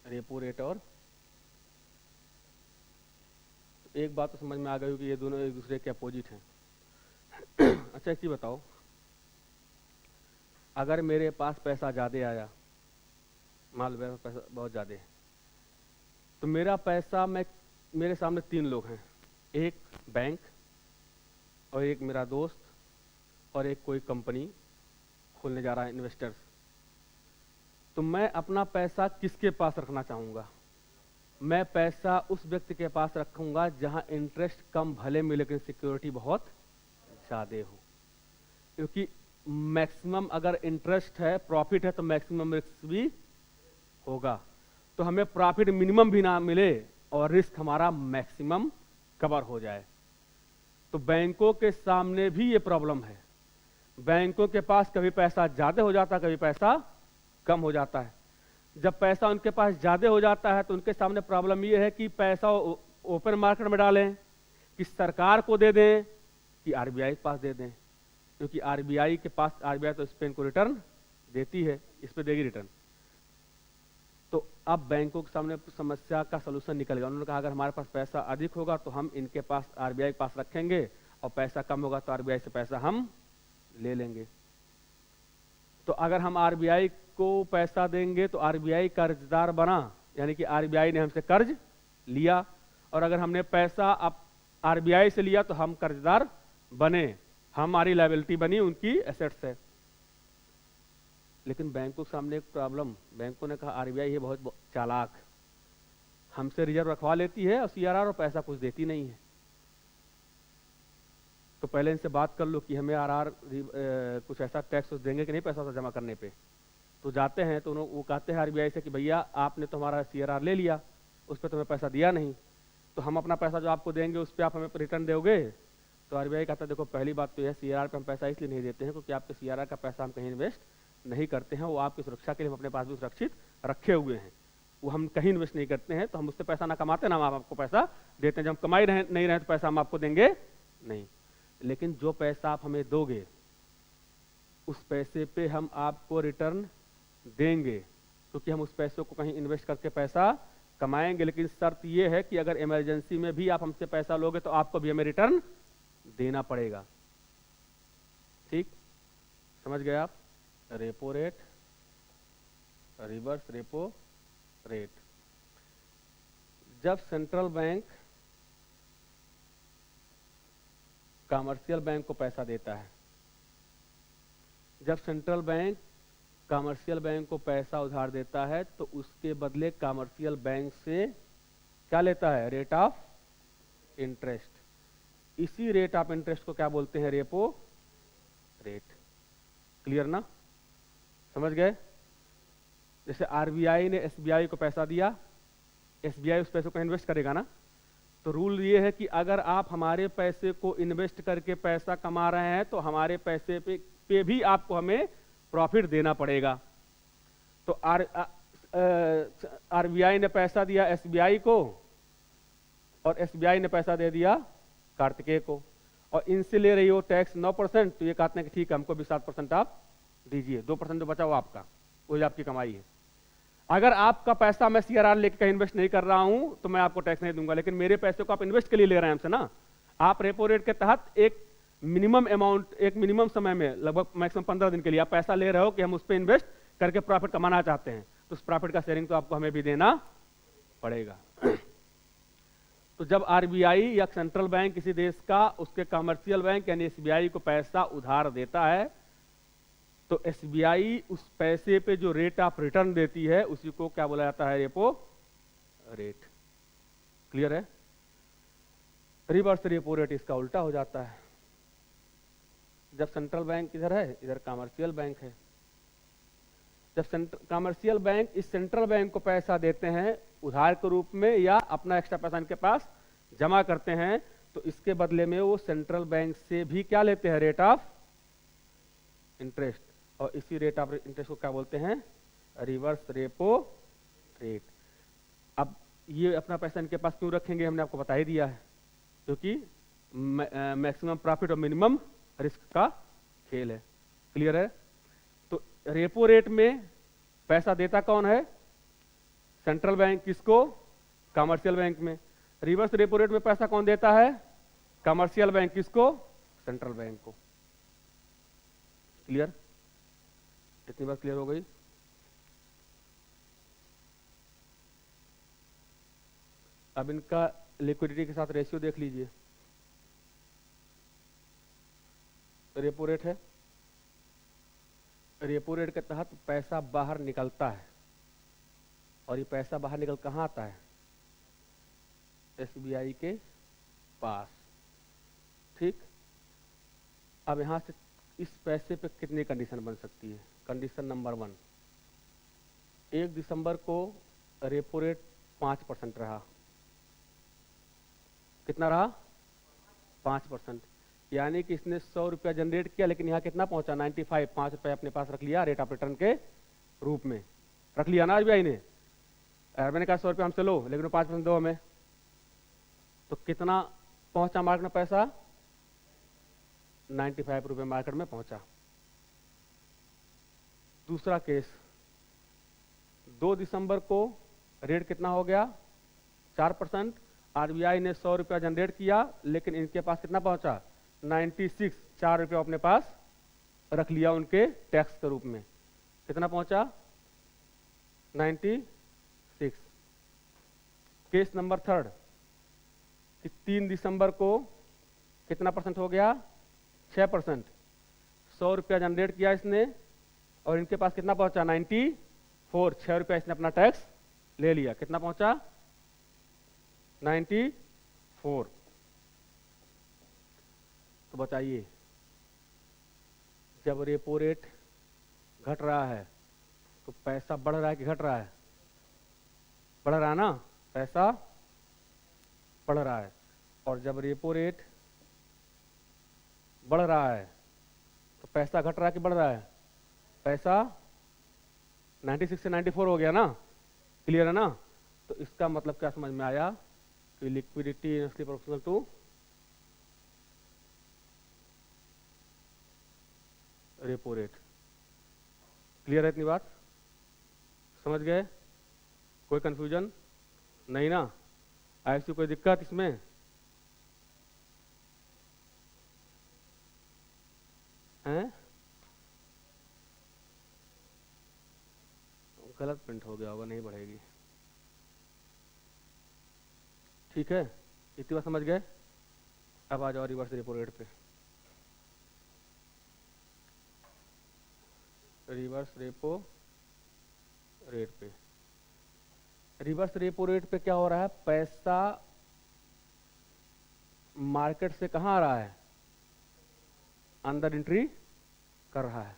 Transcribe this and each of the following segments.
Repo rate और एक बात तो समझ में आ गई कि ये दोनों एक दूसरे के अपोजिट हैं। अच्छा एक चीज बताओ, अगर मेरे पास पैसा ज़्यादा आया, मान लो मेरा पैसा बहुत ज़्यादा है, तो मेरा पैसा मेरे सामने तीन लोग हैं, एक बैंक और एक मेरा दोस्त और एक कोई कंपनी खोलने जा रहा है इन्वेस्टर्स। तो मैं अपना पैसा किसके पास रखना चाहूँगा? मैं पैसा उस व्यक्ति के पास रखूँगा जहाँ इंटरेस्ट कम भले मिले लेकिन सिक्योरिटी बहुत ज़्यादा हो, क्योंकि मैक्सिमम अगर इंटरेस्ट है, प्रॉफिट है, तो मैक्सिमम रिस्क भी होगा। तो हमें प्रॉफिट मिनिमम भी ना मिले और रिस्क हमारा मैक्सिमम कवर हो जाए। तो बैंकों के सामने भी ये प्रॉब्लम है। बैंकों के पास कभी पैसा ज़्यादा हो जाता है, कभी पैसा कम हो जाता है। जब पैसा उनके पास ज़्यादा हो जाता है तो उनके सामने प्रॉब्लम ये है कि पैसा ओपन मार्केट में डालें, कि सरकार को दे दें, कि आरबीआई के पास दे दें, क्योंकि आरबीआई के पास, आरबीआई तो इस पे इनको रिटर्न देती है, इस पे देगी रिटर्न। तो अब बैंकों के सामने समस्या का सलूशन निकल गया। उन्होंने कहा अगर हमारे पास पैसा अधिक होगा तो हम इनके पास, आरबीआई के पास रखेंगे, और पैसा कम होगा तो आरबीआई से पैसा हम ले लेंगे। तो अगर हम आरबीआई को पैसा देंगे तो आरबीआई कर्जदार बना, यानी कि आरबीआई ने हमसे कर्ज लिया, और अगर हमने पैसा अब आरबीआई से लिया तो हम कर्जदार बने, हमारी लायबिलिटी बनी, उनकी एसेट्स है। लेकिन बैंकों के सामने एक प्रॉब्लम, बैंकों ने कहा आरबीआई है बहुत चालाक, हमसे रिजर्व रखवा लेती है और सीआरआर और पैसा कुछ देती नहीं है। तो पहले इनसे बात कर लो कि हमें आरआर कुछ ऐसा टैक्स देंगे कि नहीं पैसा जमा करने पे। तो जाते हैं तो वो कहते हैं आरबीआई से कि भैया आपने तो हमारा सीआरआर ले लिया, उस पर तुम्हें पैसा दिया नहीं, तो हम अपना पैसा जो आपको देंगे उस पर आप हमें रिटर्न दोगे? तो आरबीआई कहता है देखो पहली बात तो यह सीआरआर पे हम पैसा इसलिए नहीं देते हैं क्योंकि आपके सीआरआर का पैसा हम कहीं इन्वेस्ट नहीं करते हैं, वो आपकी सुरक्षा के लिए हम अपने पास भी सुरक्षित रखे हुए हैं, वो हम कहीं इन्वेस्ट नहीं करते हैं। तो हम उससे पैसा ना कमाते ना हम आपको पैसा देते हैं, जब हम कमाई नहीं रहे तो पैसा हम आपको देंगे नहीं। लेकिन जो पैसा आप हमें दोगे उस पैसे पे हम आपको रिटर्न देंगे, क्योंकि हम उस पैसे को कहीं इन्वेस्ट करके पैसा कमाएंगे। लेकिन शर्त ये है कि अगर इमरजेंसी में भी आप हमसे पैसा लोगे तो आपको भी हमें रिटर्न देना पड़ेगा। ठीक, समझ गए आप? Repo rate, reverse repo rate. जब सेंट्रल बैंक कमर्शियल बैंक को पैसा देता है, जब सेंट्रल बैंक कमर्शियल बैंक को पैसा उधार देता है तो उसके बदले कमर्शियल बैंक से क्या लेता है? Rate of interest. इसी रेट ऑफ इंटरेस्ट को क्या बोलते हैं? Repo rate. क्लियर ना? समझ गए? जैसे आरबीआई ने एसबीआई को पैसा दिया, एसबीआई उस पैसे को इन्वेस्ट करेगा ना, तो रूल ये है कि अगर आप हमारे पैसे को इन्वेस्ट करके पैसा कमा रहे हैं तो हमारे पैसे पे भी आपको हमें प्रॉफिट देना पड़ेगा। तो आरबीआई ने पैसा दिया एसबीआई को और एसबीआई ने पैसा दे दिया कार्तिकेय को, और इनसे ले रही हो टैक्स 9%, तो ये कहते हैं कि ठीक है हमको भी 7% आप दीजिए, 2% जो बचा वो आपका, वही आपकी कमाई है। अगर आपका पैसा मैं सीआरआर लेके कहीं इन्वेस्ट नहीं कर रहा हूं तो मैं आपको टैक्स नहीं दूंगा, लेकिन मेरे पैसे को आप इन्वेस्ट के लिए ले रहे हैं हमसे ना। आप रेपो रेट के तहत एक मिनिमम अमाउंट, एक मिनिमम समय में, लगभग मैक्सिमम 15 दिन के लिए आप पैसा ले रहे हो कि हम उस पर इन्वेस्ट करके प्रॉफिट कमाना चाहते हैं, तो उस प्रॉफिट का शेयरिंग तो आपको हमें भी देना पड़ेगा। तो जब आरबीआई या सेंट्रल बैंक किसी देश का उसके कमर्शियल बैंक यानी एसबीआई को पैसा उधार देता है तो एसबीआई उस पैसे पे जो रेट ऑफ रिटर्न देती है उसी को क्या बोला जाता है? Repo rate. क्लियर है? रिवर्स रेपो रेट इसका उल्टा हो जाता है। जब सेंट्रल बैंक इधर है, इधर कमर्शियल बैंक है, जब कमर्शियल बैंक इस सेंट्रल बैंक को पैसा देते हैं उधार के रूप में या अपना एक्स्ट्रा पैसा इनके पास जमा करते हैं, तो इसके बदले में वो सेंट्रल बैंक से भी क्या लेते हैं? Rate of interest. और इसी रेट ऑफ इंटरेस्ट को क्या बोलते हैं? Reverse repo rate. अब ये अपना पैसा इनके पास क्यों रखेंगे? हमने आपको बता ही दिया है, क्योंकि मैक्सिमम प्रॉफिट और मिनिमम रिस्क का खेल है। क्लियर है? तो रेपो रेट में पैसा देता कौन है? सेंट्रल बैंक किसको? कमर्शियल बैंक में। रिवर्स रेपो रेट में पैसा कौन देता है? कमर्शियल बैंक किसको? सेंट्रल बैंक को। क्लियर? इतनी बात क्लियर हो गई? अब इनका लिक्विडिटी के साथ रेशियो देख लीजिए। रेपो रेट है, रेपो रेट के तहत पैसा बाहर निकलता है, और ये पैसा बाहर निकल कहाँ आता है? एसबीआई के पास। ठीक, अब यहां से इस पैसे पे कितनी कंडीशन बन सकती है? कंडीशन नंबर 1, 1 दिसंबर को रेपो रेट 5% रहा। कितना रहा? 5%। यानी कि इसने 100 रुपया जनरेट किया, लेकिन यहाँ कितना पहुंचा? 95। 5 रुपये अपने पास रख लिया रेट ऑफ रिटर्न के रूप में, रख लिया ना आरबीआई ने। मैंने कहा 100 रुपया हमसे लो, लेकिन 5% दो हमें। तो कितना पहुंचा मार्केट में पैसा? 95 रुपये मार्केट में पहुंचा। दूसरा केस, 2 दिसंबर को रेट कितना हो गया? 4%। आरबीआई ने 100 रुपया जनरेट किया, लेकिन इनके पास कितना पहुंचा? 96। 4 रुपया अपने पास रख लिया उनके टैक्स के रूप में। कितना पहुंचा? 96। केस नंबर 3, कि 3 दिसंबर को कितना परसेंट हो गया? 6%। 100 रुपया जनरेट किया इसने, और इनके पास कितना पहुंचा? 94। 6 रुपया इसने अपना टैक्स ले लिया। कितना पहुंचा? 94। तो बताइए, जब रेपो रेट घट रहा है तो पैसा बढ़ रहा है कि घट रहा है? बढ़ रहा है ना, पैसा बढ़ रहा है। और जब रेपो रेट बढ़ रहा है तो पैसा घट रहा है कि बढ़ रहा है? पैसा 96 से 94 हो गया ना। क्लियर है ना? तो इसका मतलब क्या समझ में आया? कि liquidity inversely proportional to repo rate. Clear है इतनी बात? समझ गए? कोई कंफ्यूजन नहीं ना? ऐसी कोई दिक्कत इसमें? हैं? गलत प्रिंट हो गया होगा, नहीं बढ़ेगी। ठीक है, इतनी बात समझ गए? अब आ जाओ रिवर्स रेपो रेट पे। रिवर्स रेपो रेट पे, रिवर्स रेपो रेट पे क्या हो रहा है? पैसा मार्केट से कहाँ आ रहा है? अंदर एंट्री कर रहा है।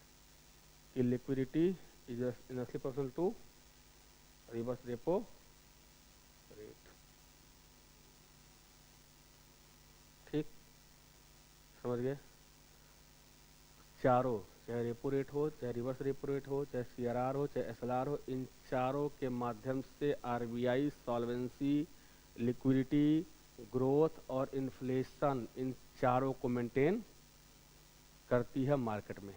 कि liquidity is inversely proportional to reverse repo rate. ठीक, समझ गए? चारों, चाहे रेपो रेट हो, चाहे रिवर्स रेपो रेट हो, चाहे सीआरआर हो, चाहे एसएलआर हो, इन चारों के माध्यम से आरबीआई सॉल्वेंसी, लिक्विडिटी, ग्रोथ और इन्फ्लेशन, इन चारों को मेंटेन करती है मार्केट में।